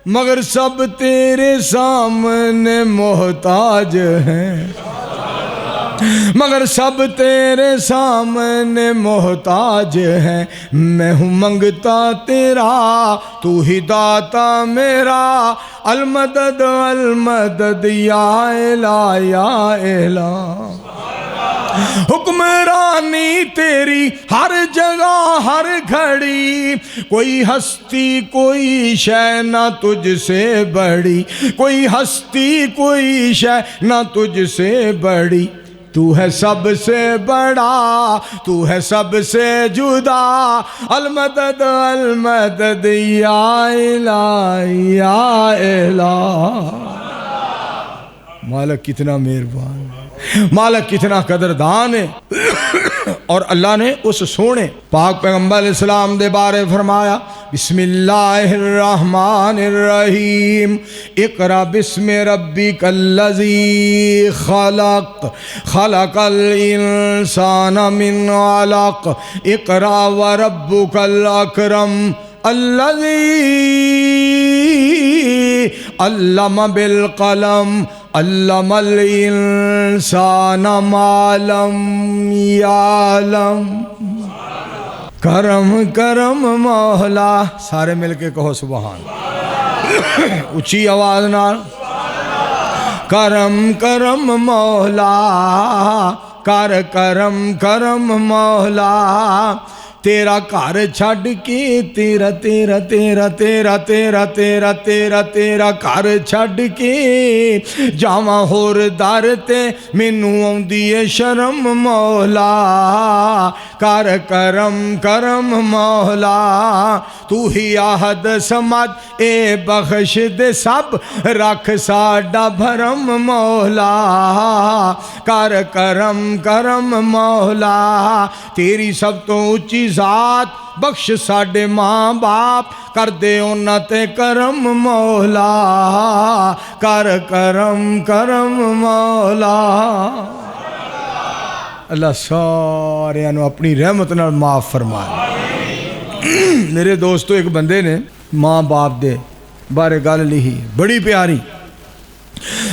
مگر سب تیرے سامنے محتاج ہیں، مگر سب تیرے سامنے محتاج ہیں، میں ہوں منگتا تیرا تو ہی داتا میرا، المدد المدد یا الہ یا الہ۔ حکمرانی تیری ہر جگہ ہر گھڑی، کوئی ہستی کوئی شے نہ تجھ سے بڑی، کوئی ہستی کوئی شے نہ تجھ سے بڑی، تو ہے سب سے بڑا تو ہے سب سے جدا، المدد المدد یا الہ یا الہ۔ مالک کتنا مہربان ہے، مالک کتنا قدردان ہے۔ اور اللہ نے اس سونے پاک پیغمبر علیہ السلام دے بارے فرمایا، بسم اللہ الرحمن الرحیم، اقرأ بسم ربک الذی خلق، خلق الانسان من علق، اقرأ وربک الاکرم، الذی علم بالقلم، علم الانسان ما لم یعلم۔ کرم کرم مولا، سارے مل کے کہو سبحان، اونچی آواز نال، کرم کرم مولا، کر کرم کرم مولا، تیرا گھر چھڈ کے تیرا تیرا تیرا تیرا تیرا تیرا تیرا تیرا گھر چھڈ کے جاواں ہور در تے مینوں آوندی اے شرم مولا، کر کرم کرم مولا، تو ہی احد سمد اے بخش دے سب رکھ ساڈا بھرم مولا، کر کرم کرم مولا، تیری سب تو اونچی ذات، بخش ساڈے ماں باپ، کر دے انہاں تے کرم مولا، کر کرم کرم مولا۔ اللہ سارے انہوں اپنی رحمت نال معاف فرمائے۔ میرے دوستو، ایک بندے نے ماں باپ دے بارے گل لکھی بڑی پیاری،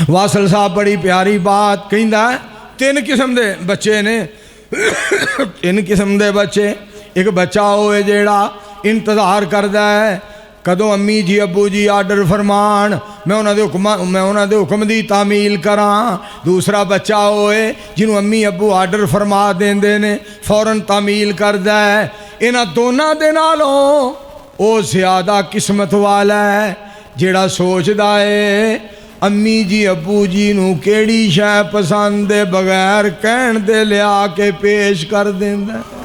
واصل صاحب بڑی پیاری بات کہندا ہے، 3 قسم دے بچے نے، 3 قسم دے بچے۔ ایک بچہ ہوئے جیڑا انتظار کردا ہے کدوں امی جی ابو جی آرڈر فرمان، میں انہاں دے حکم دی تعمیل کراں۔ دوسرا بچہ ہوئے جنہوں امی ابو آرڈر فرما دیندے نے، فوراً تعمیل کردا ہے۔ انہاں دونوں دے نالوں او زیادہ قسمت والا ہے جیڑا سوچدا ہے امی جی ابو جی نو کیڑی شے پسند دے بغیر کہن دے لیا کے پیش کر دیندا ہے۔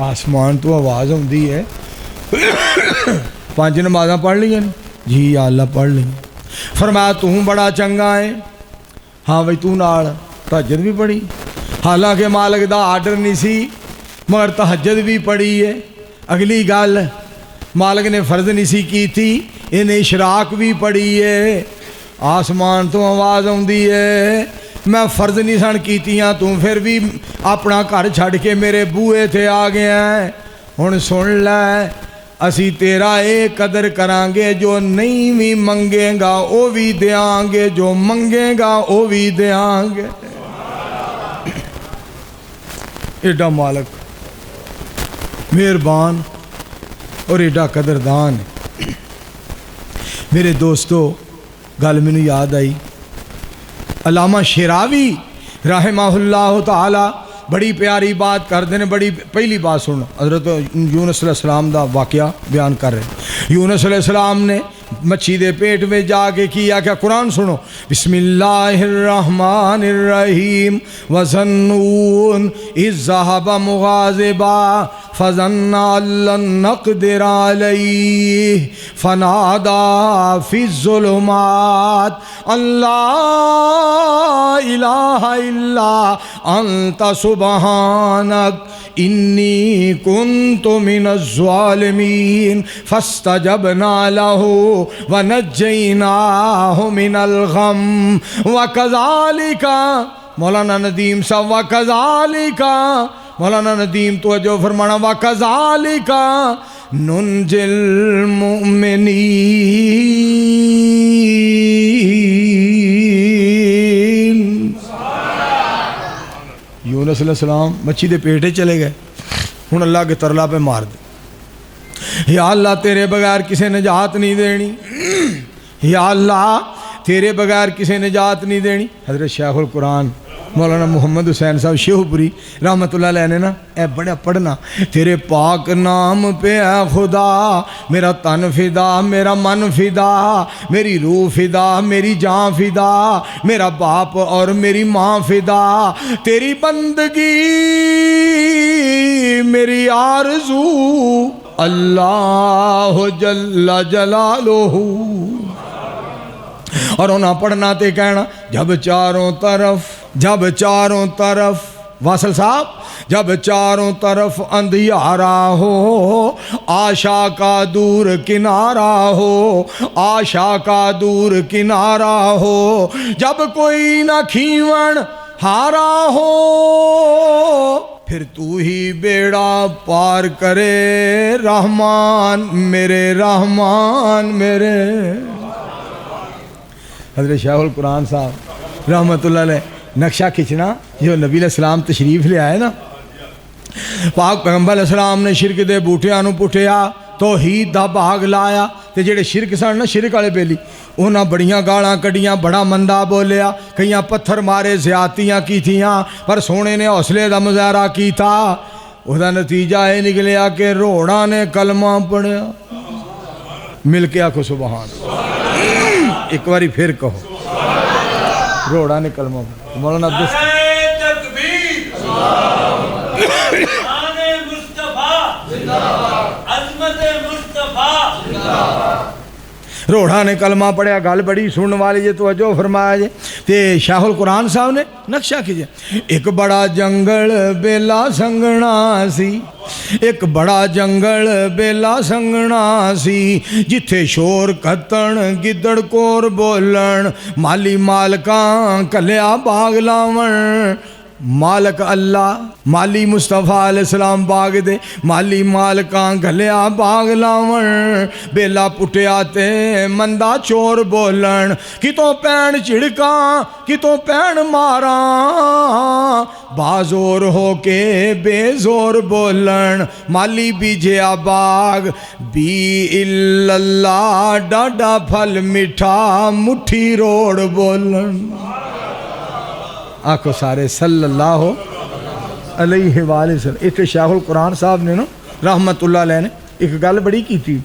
آسمان تو آواز ہوندی ہے، 5 نمازاں پڑھ لیا جی یا اللہ پڑھ لی، فرمایا تو بڑا چنگا ہے، ہاں بھائی تو نال تہجد بھی پڑھی، حالانکہ مالک دا آرڈر نہیں سی مگر تہجد بھی پڑھی ہے۔ اگلی گل مالک نے فرض نہیں سی کی تھی، انہیں اشراق بھی پڑھی ہے۔ آسمان تو آواز آندی ہے، میں فرض نہیں سن کیتیاں تو پھر بھی اپنا گھر چھڈ کے میرے بوئے تھے آ گیا ہے، ہن سن لے اسی تیرا اے قدر کران گے، جو نہیں بھی منگے گا او بھی دیاں گے، جو منگے گا او بھی دیاں گے۔ ایڈا مالک مہربان اور ایڈا قدردان ہے۔ میرے دوستو، گل مینوں یاد آئی، علامہ شیراوی رحمہ اللہ تعالی بڑی پیاری بات کرتے ہیں۔ بڑی پہلی بات سن، حضرت یونس علیہ السلام دا واقعہ بیان کر رہے ہیں۔ یونس علیہ السلام نے مچھی دے پیٹ میں جا کے کیا کیا؟ قرآن سنو، بسم اللہ الرحمن الرحیم، وَظَنُّونَ إِذْ ذَهَبَ مُغَاضِبًا فَظَنَّ أَن لَّن نَّقْدِرَ عَلَيْهِ فَنَادَىٰ فِي الظُّلُمَاتِ أَن لَّا إِلَٰهَ إِلَّا أَنتَ سُبْحَانَكَ إِنِّي كُنتُ مِنَ الظَّالِمِينَ فَاسْتَجَبْنَا لَهُ وَنَجَّيْنَاهُ مِنَ الْغَمِّ وَكَذَلِكَ مولانا ندیم صاحب، وَكَذَلِكَ مولانا ندیم توجہ فرمانا، وَكَذَلِكَ ننجل المؤمنین۔ یونس علیہ السلام مچھی دے پیٹے چلے گئے، ہن اللہ کے ترلا پہ مار دے، یا اللہ تیرے بغیر کسے نجات نہیں دینی، یا اللہ تیرے بغیر کسے نجات نہیں دینی۔ حضرت شیخ القرآن مولانا محمد حسین صاحب شیخ پوری رحمت اللہ علیہ نے نا اے بڑا پڑھنا، تیرے پاک نام پہ اے خدا میرا تن فدا، میرا من فدا، میری روح فدا، میری جان فدا، میرا باپ اور میری ماں فدا، تیری بندگی میری آرزو، اللہ جل جلالہ۔ اور انہاں پڑھنا تے کہنا جب چاروں طرف واصل صاحب، جب چاروں طرف اندھیارا ہو، آشا کا دور کنارہ ہو، آشا کا دور کنارہ ہو، جب کوئی نہ کھیون ہارا ہو، پھر تو ہی بیڑا پار کرے رحمان میرے، رحمان میرے۔ حضرت شیخ القرآن صاحب رحمت اللہ علیہ نقشہ کھچنا جو نبی علیہ السلام تشریف لے آئے نا، پاک پیغمبر علیہ السلام نے شرک دے بوٹیاں نو پٹیا، توحید دا باغ لایا، تے جڑے شرک سن نا شرک والے بیلی انہاں بڑیاں گالاں کڈیاں، بڑا مندا بولیا، کئیاں پتھر مارے، زیادتیاں کیتیاں، پر سونے نے حوصلے دا مظاہرہ کیتا، اس دا نتیجہ یہ نکلیا کہ روڑا نے کلمہ پڑھیا۔ مل کے آکھو سبحان اللہ، ایک باری پھر کہو روڑا نے کلمہ پڑھیا۔ مولانا عبدالس تکبیر، شان مصطفیٰ، عظمت مصطفیٰ، روڑا نے کلمہ پڑھیا، گل بڑی سنن والی جے توجہ فرمایا جے تے شیخ القرآن صاحب نے نقشہ کیجئے۔ ایک بڑا جنگل بیلا سنگنا سی، ایک بڑا جنگل بیلا سنگنا سی، جتھے شور کتن گدڑ کور بولن، مالی مالکاں کلیا باغ لاون، مالک اللہ مالی مصطفیٰ علیہ السلام باغ دے، مالی مالکاں گھلیا باغ لاون، بیلا پٹیا تے مندہ چور بولن، کتوں پین چڑکاں کتوں پین ماراں، بازور ہو کے بے زور بولن، مالی بیجیا باغ بی اللہ ڈاڈا پھل میٹھا مٹھی روڑ بولن۔ آنکھو سارے صلی اللہ علیہ وآلہ وسلم۔ ایک شیخ القرآن صاحب نے نا رحمت اللہ علیہ نے ایک گل بڑی کی تھی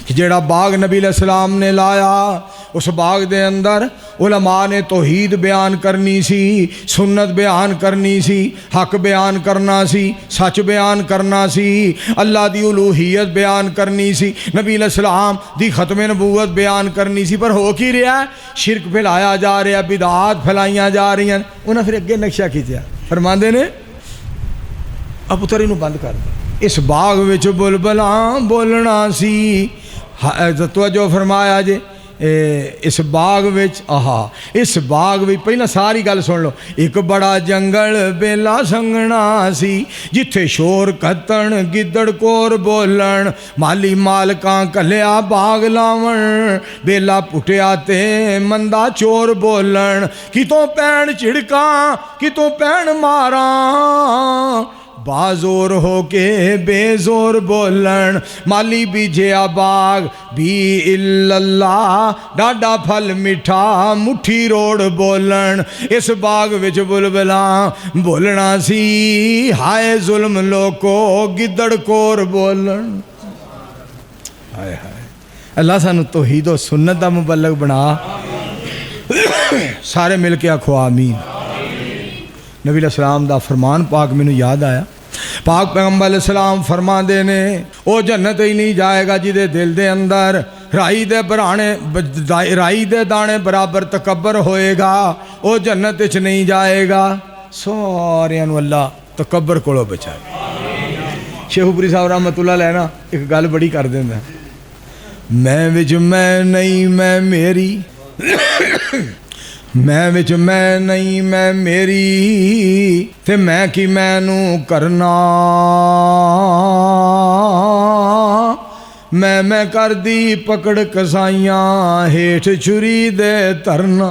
کہ جیڑا باغ نبی علیہ السلام نے لایا، اس باغ دے اندر علماء نے توحید بیان کرنی سی، سنت بیان کرنی سی، حق بیان کرنا سی، سچ بیان کرنا سی، اللہ دی الوہیت بیان کرنی سی، نبی علیہ السلام دی ختم نبوت بیان کرنی سی، پر ہو کی رہا ہے؟ شرک پھیلایا جا رہا ہے، بدعات پھیلائیاں جا رہی ہیں۔ انہاں پھر اگے نقشہ کیتا فرماندے نے اب پتری نو بند کر دے، اس باغ وچ بلبلاں بولنا سی، توجہ فرمایا جے اس باغ وچ اس باغ وچ پہلا ساری گل سن لو، ایک بڑا جنگل بیلا سنگنا سی، جتھے شور کتن گدڑ کور بولن، مالی مالکاں کلیا باغ لاون، بیلا پٹیا تے مندہ چور بولن، کتوں پین چڑکاں کتوں پین ماراں، بازور ہو کے بے زور بولن، مالی بیجیا باغ بی اللہ ڈاڈا پھل میٹھا مٹھی روڑ بولن، اس باغ وچ بلبلاں بولنا سی، ہائے ظلم لوکو گدڑ کور بولن۔ ہائے ہائے اللہ سانو توحید و سنت دا مبلغ بنا، سارے مل کے آکھو آمین۔ نبی علیہ السلام دا فرمان پاک میں یاد آیا، پاک پیغمبر علیہ السلام فرما دینے او جنت ہی نہیں جائے گا جدے دل دے اندر رائی دے دانے برابر تکبر ہوئے گا، او جنت اچ نہیں جائے گا۔ سارے انو اللہ تکبر کولو بچائے۔ شیخ پوری صاحب رحمت اللہ علیہ نا ایک گل بڑی کر دینا، میں وچ میں نہیں میں میری، میں وچ میں نہیں میں میری، تے میں کی میں نو کرنا، میں کر دی پکڑ کسائیاں ہیٹھ چھری دے ترنا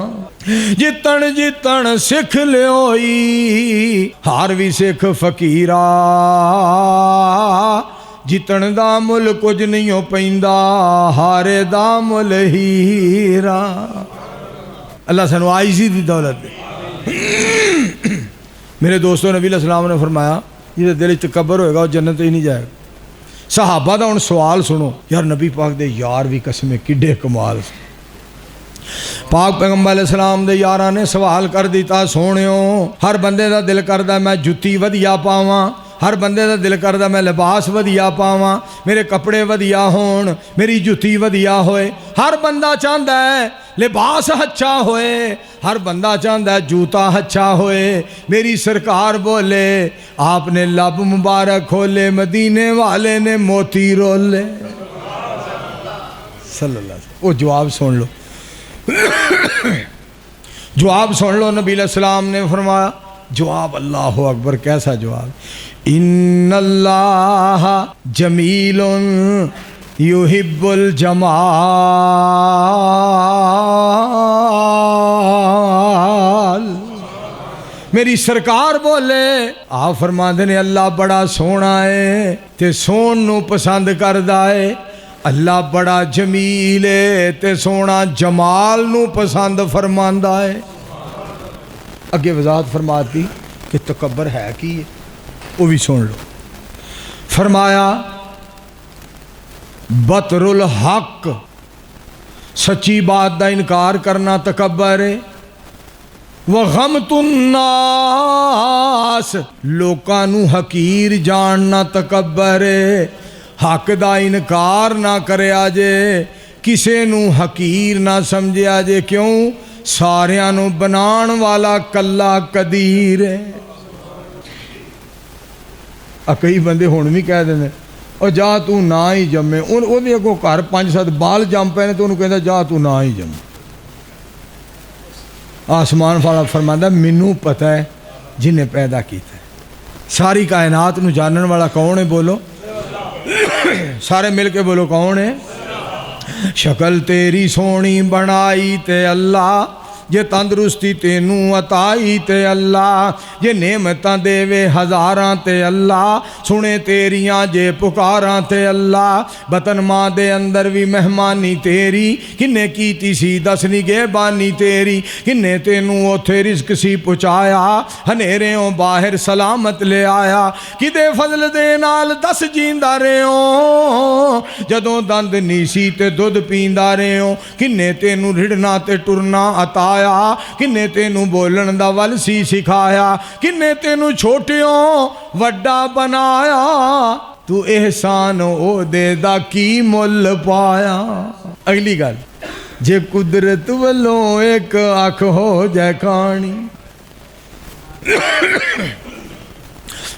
جتن جتن سکھ لیوئی ہار بھی سکھ فقیرا جتن دا مل کچھ نہیں ہو پیندا ہارے دا مل ہیرا اللہ سنو آئیزی دی دولت دے میرے دوستوں نبی علیہ السلام نے فرمایا جیسے دل تکبر ہوئے گا وہ جنت ہی نہیں جائے گا صحابہ دا ان سوال سنو یار نبی پاک دے یار بھی قسمیں کڈے کمال سے پاک پیغمبر علیہ السلام دے یاراں نے سوال کر دیتا سونیوں ہر بندے دا دل کردا میں جتی ودیا پاواں ہر بندے دا دل کردا میں لباس ودیا پاواں میرے کپڑے ودیا ہون میری جتی ودیا ہوئے ہر بندہ چاہندا ہے لباس اچھا ہوئے ہر بندہ چاہندا ہے جوتا اچھا ہوئے میری سرکار بولے آپ نے لب مبارک کھولے مدینے والے نے موتی رولے صلی اللہ علیہ وسلم وہ جواب سن لو جواب سن لو نبی علیہ السلام نے فرمایا جواب اللہ اکبر کیسا جواب ان اللہ جمیل یحب الجمال میری سرکار بولے آپ فرماندے نے اللہ بڑا سونا ہے تے سون نو پسند کردا ہے اللہ بڑا جمیل ہے تے سونا جمال نو پسند فرماندا ہے اگے وضاحت فرماتی کہ تکبر ہے کی ہے وہ بھی سن لو فرمایا بطر الحق سچی بات دا انکار کرنا تکبر ہے وغمت الناس لوکاں نو حقیر جاننا تکبر ہے حق دا انکار نہ کرے آجے کسے نو حقیر نہ سمجھے آجے کیوں ساریاں نو بنان والا کلا قدیر ہے کئی بندے ہون بھی کہہ دینے اور جا تو نہ ہی جمے وہ بھی اگو گھر 5-7 بال جم پے نے تو انہوں کہتا جا تو نہ ہی جمے آسمان والا فرماتا مینوں پتہ ہے جنہیں پیدا کیتا ہے ساری کائنات نو جانن والا کون ہے بولو سارے مل کے بولو کون ہے شکل تیری سونی بنائی تے اللہ جے تندرستی تینوں عطائی تے اللہ جے نعمتاں دیوے ہزاراں تے اللہ سنے تیریاں جے پکاراں تے اللہ بطن ماں دے اندر بھی مہمانی تیری کنے کیتی سی دسنی گے بانی تیری کنے تینوں اوتھے رزق سی پچایا ہنیریوں باہر سلامت لے آیا کدے فضل دے نال 10 جیندا رہیوں جدوں دند نیسی تے دودھ پیندا رہیوں کنے تینوں رڑنا تے ٹرنا عطا کنے تینوں بولن دا ول سی سکھایا کنے تینوں چھوٹیوں وڈا بنایا تو احسان او دے دا کی مل پایا اگلی گل جے قدرت ولوں ایک اکھ ہو جائے کہانی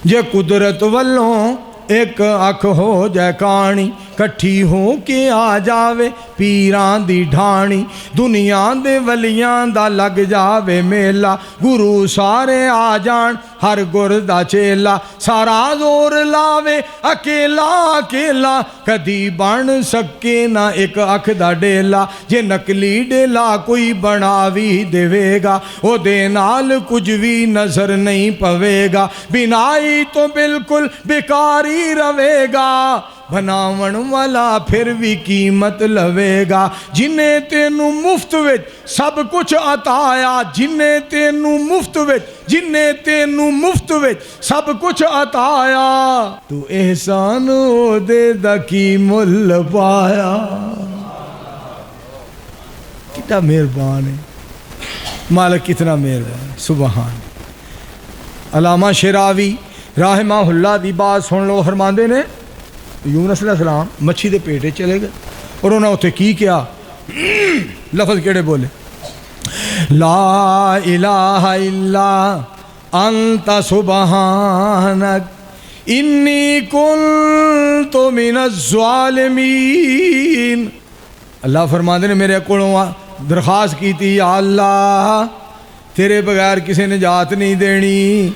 جے قدرت ولوں ایک اکھ ہو جائے کہانی کٹھی ہو کے آ جاوے پیران دی ڈھانی دنیا دے ولیاں دا لگ جاوے میلہ گرو سارے آ جان ہر گر دا چیلا سارا زور لاوے اکیلا اکیلا کدی بن سکے نہ ایک اکھ دا ڈیلا جے نکلی ڈیلا کوئی بناوی دے گا او دے نال کچھ بھی نظر نہیں پوے گا بنائی تو بالکل بیکاری روے گا بناون والا پھر بھی قیمت لوے گا جنہیں تینوں مفت وچ سب کچھ عطایا جنہیں تینوں مفت وچ جنہیں تینوں مفت وچ سب کچھ عطایا تو احسان او دے دا کی مل پایا کتنا مہربان ہے مالک کتنا مہربان سبحان علامہ شراوی رحمہ اللہ دی بات سن لو فرماندے نے یونس علیہ السلام مچھی دے پیٹے چلے گئے اور انہوں نے اتھے کی کیا لفظ کیڑے بولے لا الہ الا انت سبحانک انی کنت من الظالمین اللہ فرماندے نے میرے کولوں درخواست کی تھی یا اللہ تیرے بغیر کسی نجات نہیں دینی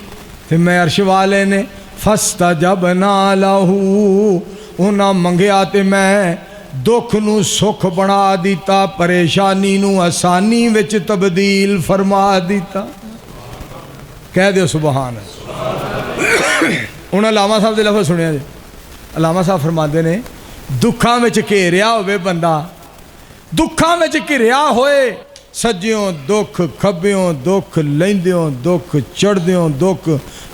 تو میں عرش والے نے فاستجبنا لہو ਉਹਨਾਂ ਮੰਗਿਆ ਤੇ ਮੈਂ ਦੁੱਖ ਨੂੰ ਸੁੱਖ ਬਣਾ ਦਿੱਤਾ, ਪਰੇਸ਼ਾਨੀ ਨੂੰ ਆਸਾਨੀ ਵਿੱਚ ਤਬਦੀਲ ਫਰਮਾ ਦਿੱਤਾ। ਕਹਿ ਦਿਓ ਸੁਭਾਨ ਅੱਲਾਹ। ਹੁਣ ਅਲਾਮਾ ਸਾਹਿਬ ਦੇ ਲਫ਼ਜ਼ ਸੁਣਿਆ ਜੀ। ਅਲਾਮਾ ਸਾਹਿਬ ਫਰਮਾਉਂਦੇ ਨੇ ਦੁੱਖਾਂ ਵਿੱਚ ਘੇਰਿਆ ਹੋਵੇ ਬੰਦਾ, ਦੁੱਖਾਂ ਵਿੱਚ ਘਿਰਿਆ ਹੋਏ, ਸੱਜਿਓਂ ਦੁੱਖ ਖੱਬਿਓਂ ਦੁੱਖ, ਲੈਂਦਿਓਂ ਦੁੱਖ ਚੜ੍ਹਦਿਓਂ ਦੁੱਖ,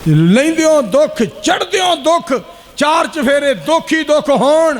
ਲੈਂਦਿਓਂ ਦੁੱਖ ਚੜ੍ਹਦਿਓਂ ਦੁੱਖ, ਚਾਰ ਚਫੇਰੇ ਦੁੱਖ ਹੀ ਦੁੱਖ ਹੋਣ।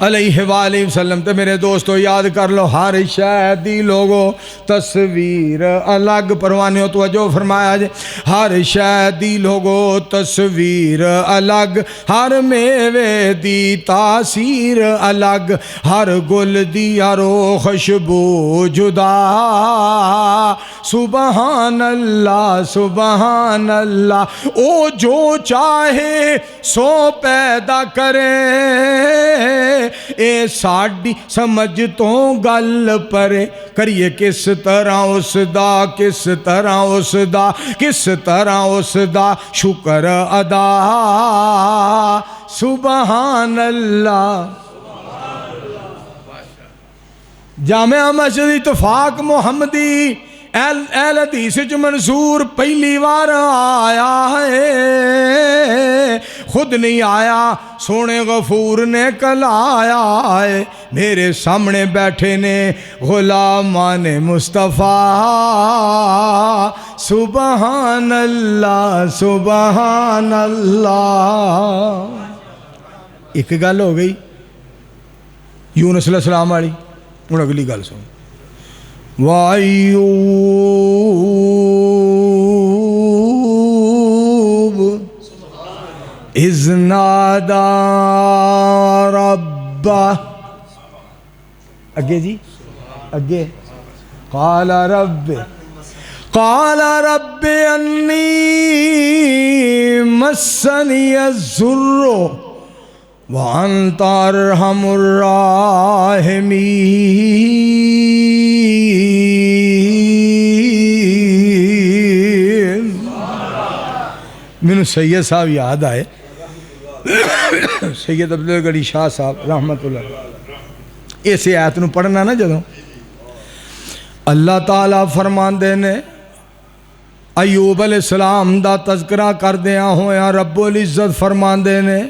علیہ وآلہ وسلم۔ تے میرے دوستو یاد کر لو، ہر شے دی لوگو تصویر الگ، پروانیوں توجہ فرمایا جے، ہر شے دی لوگو تصویر الگ، ہر میوے دی تاثیر الگ، ہر گل دی یارو خوشبو جدا، سبحان اللہ سبحان اللہ، او جو چاہے سو پیدا کرے، اے ساڑی سمجھ تو گل پرے، کریے کس طرح اس دا، کس طرح اس دا، کس طرح اس دا شکر ادا، سبحان اللہ۔ جامعہ مسجد اتفاق محمدی اہل حدیث جو منصور پہلی بار آیا ہے، خود نہیں آیا، سونے غفور نے کلایا ہے، میرے سامنے بیٹھے نے غلامان مصطفیٰ، سبحان اللہ سبحان اللہ۔ ایک گل ہو گئی یونس علیہ السلام والی، ہوں اگلی گل سن، وَأَيُّوبَ إِذْ نَادَى رَبَّهُ، اگے جی اگے، قال رب انی مسنی الضر وانت ارحم الراحمین۔ مینوں سید صاحب یاد آئے، سید عبدالگڑھی شاہ صاحب رحمت اللہ، اس آیت نو پڑھنا نا جدوں اللہ تعالیٰ فرماندے نے ایوب علیہ السلام دا تذکرہ کردیاں ہویا، رب العزت فرماندے نے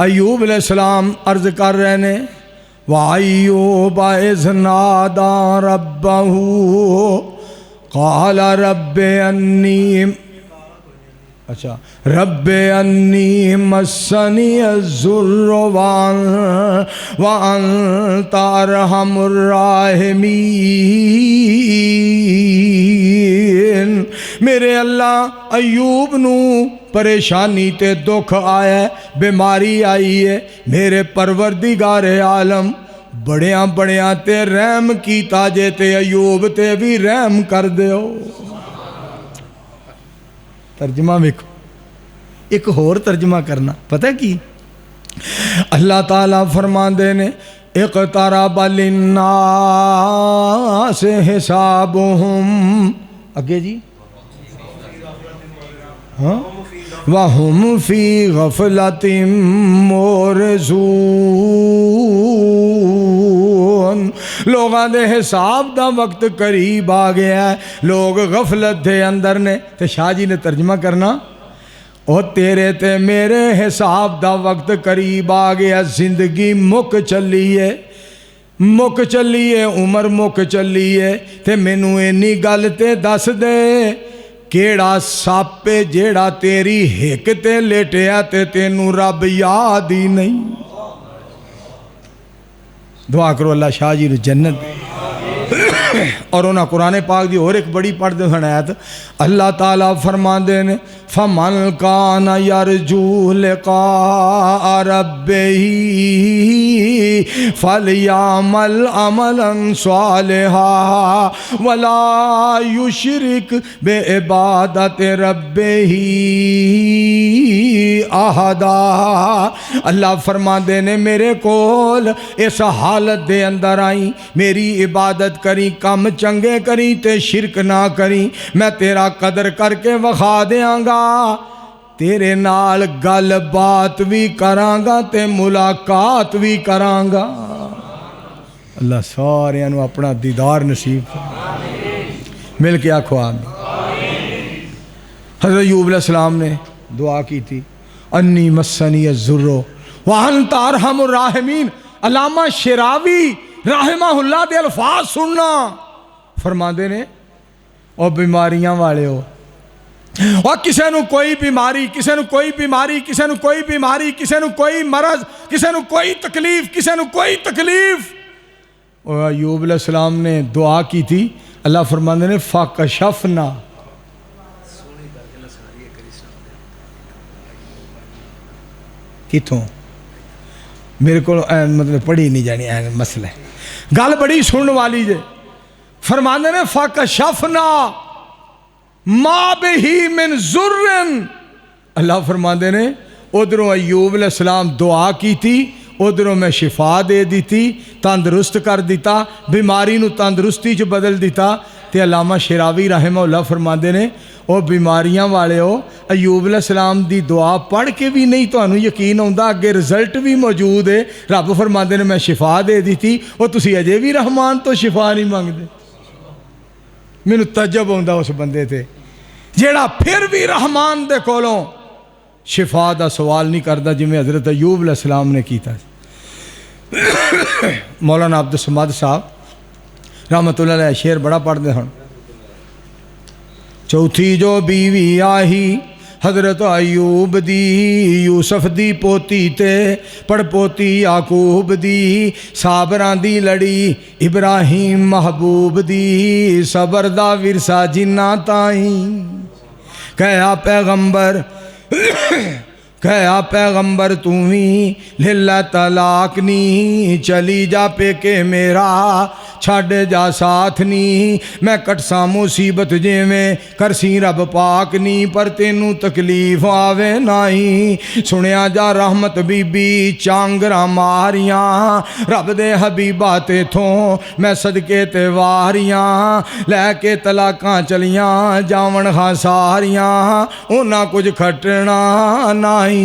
ایوب علیہ السلام عرض کر رہے نے، وَأَيُّوبَ إِذْ نَادَى رَبَّهُ قَالَ رب انی مسنی الضر وانت ارحم الراحمین۔ میرے اللہ ایوب نو پریشانی تے دکھ آیا ہے، بیماری آئی ہے، میرے پروردگار عالم بڑیاں بڑیاں تے رحم کیتا جے تے ایوب تے بھی رحم کر دیو۔ ترجمہ ویکھو، ایک اور ترجمہ کرنا، پتہ کی اللہ تعالیٰ فرماندے نے، اقترب للناس حسابهم، اگے جی ہاں، وَهُمْ فِي غَفْلَةٍ مُعْرِضُونَ، لوگاں دے حساب دا وقت قریب آ گیا ہے، لوگ غفلت دے اندر نے۔ تے شاہ جی نے ترجمہ کرنا، او تیرے تے میرے حساب دا وقت قریب آ گیا، زندگی مک چلی ہے، مک چلی ہے، عمر مک چلی ہے، تے مینوں اینی گل تے دس دے، کیڑا ساپے جیڑا تیری ہک تے لیٹیا تے تینوں رب یاد ہی نہیں۔ دعا کرو اللہ شاہ جی جنت دے۔ اور انہاں قرآن پاک دی اور ایک بڑی پڑھ دے آیت، اللہ تعالیٰ فرماندے نے، فَمَنْ كَانَ يَرْجُو لِقَاءَ رَبِّهِ فَلْيَعْمَلْ عَمَلًا صَالِحًا وَلَا يُشْرِكْ بِعِبَادَةِ رَبِّهِ أَحَدًا۔ اللہ فرماندے نے میرے کول اس حالت دے اندر آئیں، میری عبادت کریں، کم چنگے کریں تے شرک نہ کریں، میں تیرا قدر کر کے وخا دیاں گا، تیرے نال گل بات بھی کراں گا تے ملاقات بھی کراں گا۔ اللہ سارے انو اپنا دیدار نصیب مل کے آکھو آمین۔ حضرت ایوب علیہ السلام نے دعا کی تھی، انی مسنی الضر وانت ارحم الراحمین۔ علامہ شراوی رحمہ اللہ دے الفاظ سننا، فرماندے نے او بیماریاں والے ہو، اور کسی نو کوئی بیماری، کسی نو کوئی بیماری، کسی نو کوئی بیماری، کسی نو کوئی مرض، کسی نو کوئی تکلیف، کسی نو کوئی تکلیف. اور ایوب علیہ السلام نے دعا کی تھی، اللہ فرماندے نے فَكَشَفْنَا. کتوں میرے کو مطلب پڑھی نہیں جانی مسئلہ ہے، گل بڑی سننے والی جے. فرماندے نے فَكَشَفْنَا مَا بِهِ مِن ضُرٍّ. اللہ فرماندے نے ادھروں ایوب علیہ السلام دعا کی تھی، ادھروں میں شفا دے دیتی، تندرست کر دیتا، بیماری نو تندرستی چ بدل دیتا. تے علامہ شراوی رحمہ اللہ فرماندے نے او بیماریاں والے ہو ایوب علیہ السلام دی دعا پڑھ کے بھی نہیں تو انہوں یقین ہوندا اگے رزلٹ بھی موجود ہے. رب فرماندے نے میں شفا دے دیتی، او تسی اجے بھی رحمان تو شفا نہیں مانگدے. مینوں تعجب ہوندا اس بندے تے جیڑا پھر بھی رحمان دے کولوں شفا دا سوال نہیں کردا جویں حضرت ایوب علیہ السلام نے کیتا. مولانا عبد الصمد صاحب رحمت اللہ علیہ شعر بڑا پڑھتے ہیں. چوتھی جو بیوی آہی حضرت ایوب دی، یوسف دی پوتی تے پڑ پوتی یعقوب دی، صابران دی لڑی ابراہیم محبوب دی، صبر دا ورثہ جنہ تائیں. کہیا پیغمبر کہیا پیغمبر تُویں للہ طلاق نی، چلی جا پے کے میرا چھڑ جا ساتھ نی. میں کٹساں مصیبت جیویں کرسی رب پاک نی، پر تینوں تکلیف آوے نائی. سنیا جا رحمت بی بی چانگراں ماریاں، رب دے حبیبہ تے تھوں میں صدقے تے واریاں. لے کے طلاقاں چلیاں جاون خاں ساریاں، اونا کچھ کھٹنا نائی.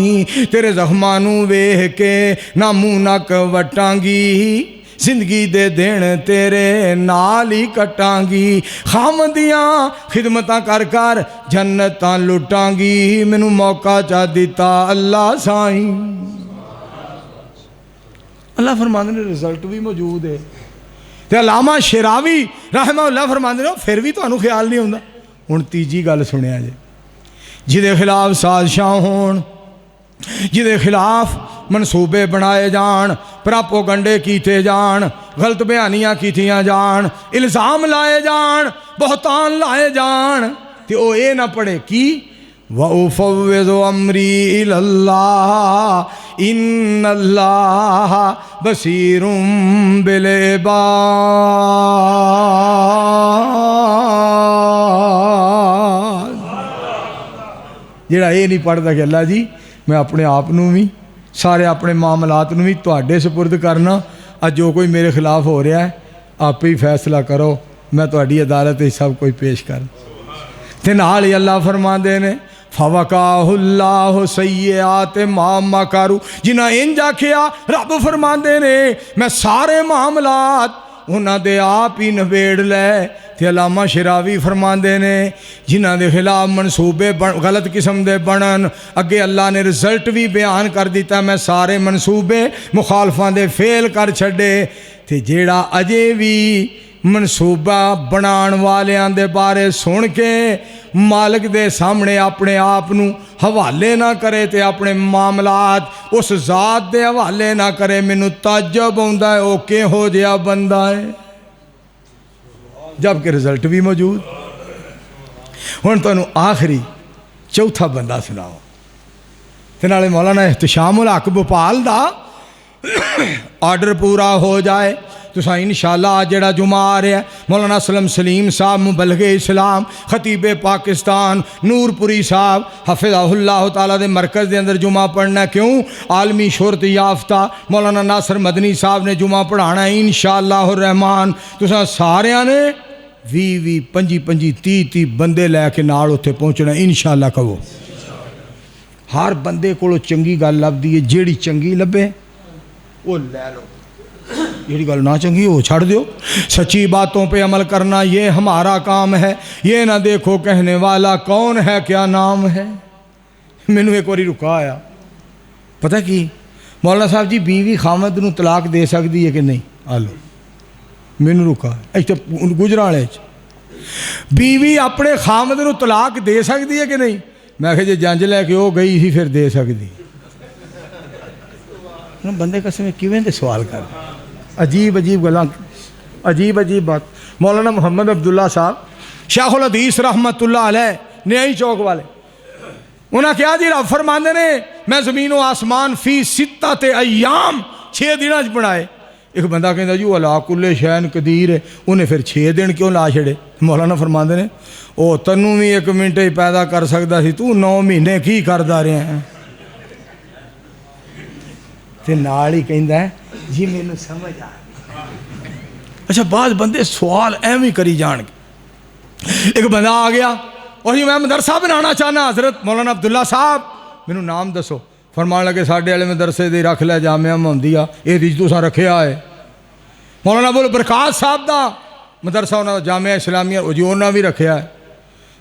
تیرے زخمانو ویہ کے نہ منہ نک وٹانگی، زندگی دے دین تیرے نال ہی کٹانگی. خامدیاں خدمتاں کر کر جنتاں لٹانگی، مینوں موقع چا دیتا اللہ سائیں. اللہ فرماندے نے رزلٹ بھی موجود ہے. تے علامہ شراوی رحمہ اللہ فرماندے نے پھر بھی تانوں خیال نہیں ہوندا. ہن تیجی گل سنیا جے، جدے خلاف سازشاں ہون، جدے خلاف منصوبے بنائے جان، پراپوگنڈے کیتے جان، غلط بیانیاں کیتیاں جان، الزام لائے جان، بہتان لائے جان، تے او اے نہ پڑے کی وَأُفَوِّضُ أَمْرِي إِلَى اللَّهِ إِنَّ اللَّهَ بَصِيرٌ بِالْعِبَادِ. جڑا یہ نہیں پڑھتا کہ اللہ جی میں اپنے آپ نو بھی سارے اپنے معاملات نو بھی تواڈے سپرد کرنا، اج جو کوئی میرے خلاف ہو رہا ہے آپ ہی فیصلہ کرو، میں تواڈی عدالت ہی سب کوئی پیش کر. تے نال ہی اللہ فرماندے نے فَوَقَاهُ اللَّهُ سَيِّئَاتِ مَا مَكَرُوا. جنہاں انج آکھیا رب فرماندے نے میں سارے معاملات انہاں دے آپ ہی نبیڑ لے. تے علامہ شراوی فرماندے نے جنہاں دے خلاف منصوبے غلط قسم دے بنن، اگے اللہ نے رزلٹ بھی بیان کر دیتا میں سارے منصوبے مخالفاں دے فیل کر چھڑے. تے جیڑا اجے بھی منصوبہ بنان والیاں دے بارے سن کے مالک دے سامنے اپنے آپ نو حوالے نہ کرے تے اپنے معاملات اس ذات دے حوالے نہ کرے، مینوں تعجب ہوندا ہے او کہو جہا بندہ ہے جبکہ رزلٹ بھی موجود. ہن تانوں آخری چوتھا بندہ سناؤ تے نالے مولانا احتشام الحق بھوپال دا آرڈر پورا ہو جائے تو انشاءاللہ آج جڑا جمعہ آ رہا ہے مولانا اسلم سلیم صاحب مبلغ اسلام خطیب پاکستان نور پوری صاحب حفظہ اللہ تعالیٰ دے مرکز دے اندر جمعہ پڑھنا ہے. کیوں؟ عالمی شہرت یافتہ مولانا ناصر مدنی صاحب نے جمعہ پڑھانا ہے انشاءاللہ الرحمن. تو ساریاں نے 20 25 30 بندے لے کے نال اتنے پہنچنا انشاءاللہ. کہو ہر بندے کو چنگی گل لبدی ہے، جیڑی چنگی لبے وہ لے لو، جیڑی گل نہ چنگی وہ چھڑ دیو. سچی باتوں پہ عمل کرنا یہ ہمارا کام ہے، یہ نہ دیکھو کہنے والا کون ہے کیا نام ہے. مینوں ایک باری رکا آیا، پتہ کی مولانا صاحب جی بیوی خامد نو طلاق دے سکتی ہے کہ نہیں؟ آ لو مینوں رکا اچھا گجرالے بیوی اپنے خامد نو طلاق دے سکتی ہے کہ نہیں؟ میں کہ جی جنج لے کے وہ گئی ہی پھر دے سکتی. بندے قسم کیویں دے سوال کر عجیب عجیب گلاں عجیب عجیب بات. مولانا محمد عبداللہ صاحب شیخ الحدیث رحمت اللہ علیہ نیائی چوک والے انہاں کیا جی رب فرماندے نے میں زمین و آسمان فی ستۃ ایام 6 دنوں بنائے. ایک بندہ کہندا جی اللہ کل شین قدیر ہے انہیں پھر 6 دن کیوں لا چھڑے؟ مولانا فرماندے نے او تنوں بھی 1 منٹ ہی پیدا کر سکدا سی تو 9 مہینے کی کردا رہا ہے. تے نال ہی کہندا ہے جی مینوں سمجھ آ. اچھا بعض بندے سوال ایویں کری جان گے. ایک بندہ آ گیا اور جی میں مدرسہ بنانا چاہنا حضرت مولانا عبداللہ صاحب مینوں نام دسو. فرمان لگے ساڈے والے مدرسے دی رکھ لے جامعہ ہوندی آ یہ دی تساں رکھیا ہے. مولانا ابو البرکات صاحب دا مدرسہ انہاں دا جامعہ اسلامیہ وہ جی انہاں بھی رکھیا ہے.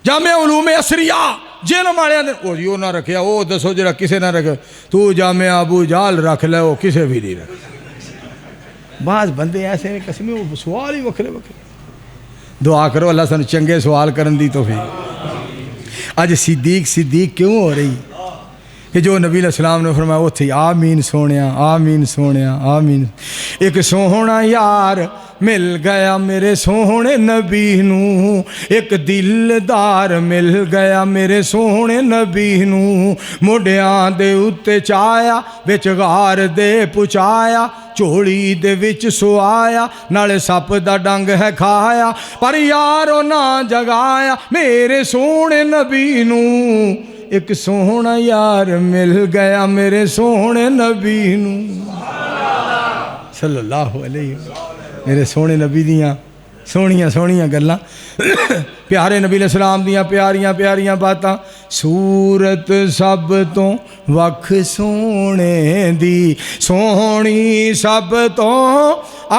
جامعہ علوم اسریہ جہلم والے نے وہ جی انہاں رکھیا. وہ دسو جڑا کسے نہ رکھے تو جامعہ ابو جال رکھ لے وہ کسے بھی نہیں رکھ. بعض بندے ایسے نے قسمیں وہ سوال ہی وکھرے وکھرے. دعا کرو اللہ سانو چنگے سوال کرن دی توفیق. اج صدیق کیوں ہو رہی کہ جو نبی علیہ السلام نے فرمایا وہ تھی آمین سونیا آمین سونیا آمین. ایک سوہنا یار مل گیا میرے سوہنے نبی نو ایک دلدار مل گیا میرے سوہنے نبی نو موڈیاں دے اتے چایا وچ غار دے پچایا چوڑی دے وچ سوایا نالے سپ دا ڈنگ ہے کھایا پر یارو نہ جگایا میرے سوہنے نبی نو ایک سوہنا یار مل گیا میرے سوہنے نبی نو صلی اللہ علیہ وسلم. میرے سوہنے نبی دیاں سونیاں گلاں پیارے نبی علیہ السلام دیاں پیاریاں باتاں. صورت سب تو وکھ سونے دی سونی سب تو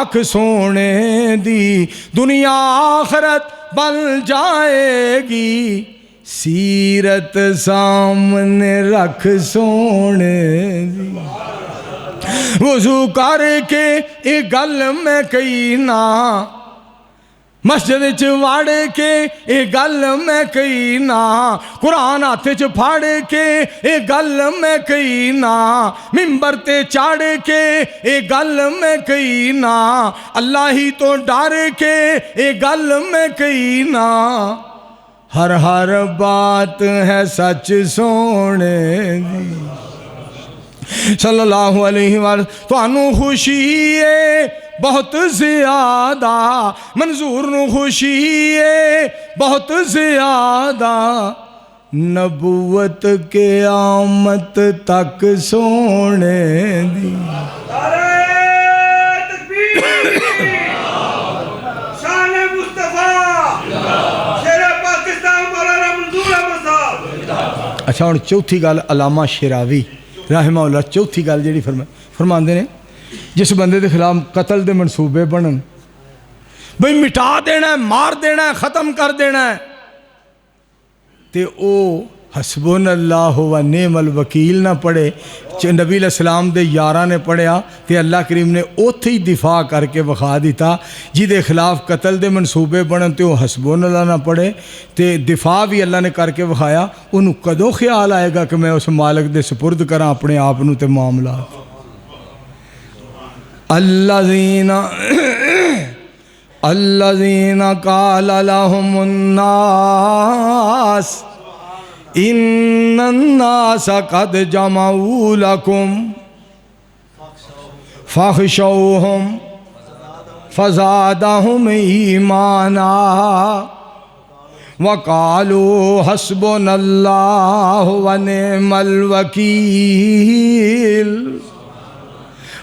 اکھ سونے دی دنیا آخرت بن جائے گی سیرت سامنے رکھ سونے دی. وضو کر کے یہ گل میں کئی نا مسجد چ وڑ کے یہ گل میں کئی نا قرآن ہاتھ چ پھڑ کے یہ گل میں کئی نا ممبر تے چڑھ کے یہ گل میں کئی نا اللہ ہی تو ڈر کے یہ گل میں کئی نا ہر بات ہے سچ سونے دی صلی اللہ علیہ وسلم. تو انو خوشی ہے بہت زیادہ منظور نو خوشی ہے بہت زیادہ نبوت کے آمد تک سونے دی. اچھا ہوں چوتھی گل علامہ شراوی رحمہ اللہ چوتھی گل جیڑی فرماندے نے جس بندے دے خلاف قتل دے منصوبے بنن بھئی مٹا دینا ہے مار دینا ہے ختم کر دینا ہے تے او حسبن اللہ و نعم الوکیل نہ پڑھے. نبی علیہ السلام دے یاراں نے پڑھیا تے اللہ کریم نے اوتھے ہی دفاع کر کے وکھا دیتا. جی دے خلاف قتل دے منصوبے بنن تے وہ حسبن اللہ نہ پڑھے تے دفاع بھی اللہ نے کر کے وکھایا. انہوں کدوں خیال آئے گا کہ میں اس مالک دے سپرد کراں اپنے آپ نو تے معاملات. الذین قال لهم الناس ان الناس قد جمعوا لكم فاخشوهم فزادهم ایمانا وقالوا حسبنا اللہ ونعم الوکیل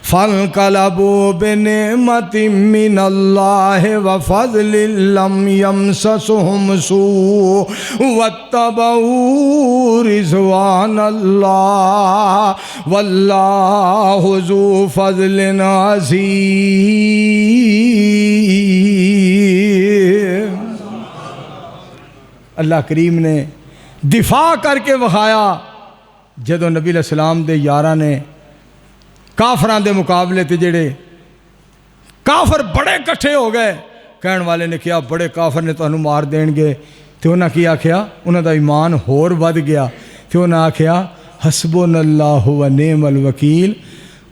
فانقلبوا بنعمت من اللہ وفضل لم یمسسهم سوء واتبعوا رضوان اللہ واللہ ذو فضل عظیم. اللہ کریم نے دفاع کر کے وکھایا جدو نبی علیہ السلام دے یاراں نے کافران دے مقابلے تے جڑے کافر بڑے کٹھے ہو گئے کہن والے نے کیا بڑے کافر نے تمہیں مار دین گے، تو انہاں کی آکھیا، انہاں دا ایمان ہور ود گیا، تو انہاں آکھیا حسبنا اللہ و نعم الوکیل،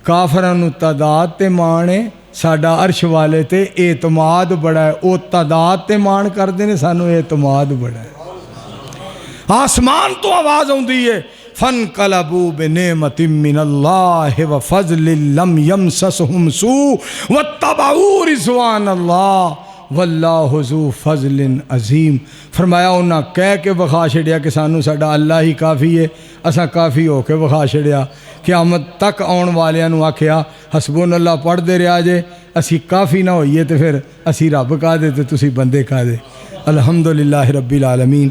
کافرانو تعداد تے مانے ساڈا عرش والے تے اعتماد بڑا ہے، او تعداد تے مان کر دے نے، سانو اعتماد بڑا ہے۔ آسمان تو آواز ہوندی ہے فَانْقَلَبُوا بِنِعْمَةٍ مِّنَ اللَّهِ وَفَضْلٍ لَمْ يَمْسَسْهُمْ سُوءٌ وَاتَّبَعُوا رِضْوَانَ اللَّهِ وَاللَّهُ ذُو فَضْلٍ عَظِيمٍ۔ فرمایا انہاں کہہ کے وخا چھڑیا کہ سانو ساڈا اللہ ہی کافی ہے، اساں کافی ہو کے وخا چھڑیا۔ قیامت تک آن والیاں نو آکھیا حسبنا اللہ پڑھ دے رہا جے، اسی کافی نہ ہوئیے تے پھر اسی رب کا دے تے تسی بندے کا دے۔ الحمدللہ رب العالمین۔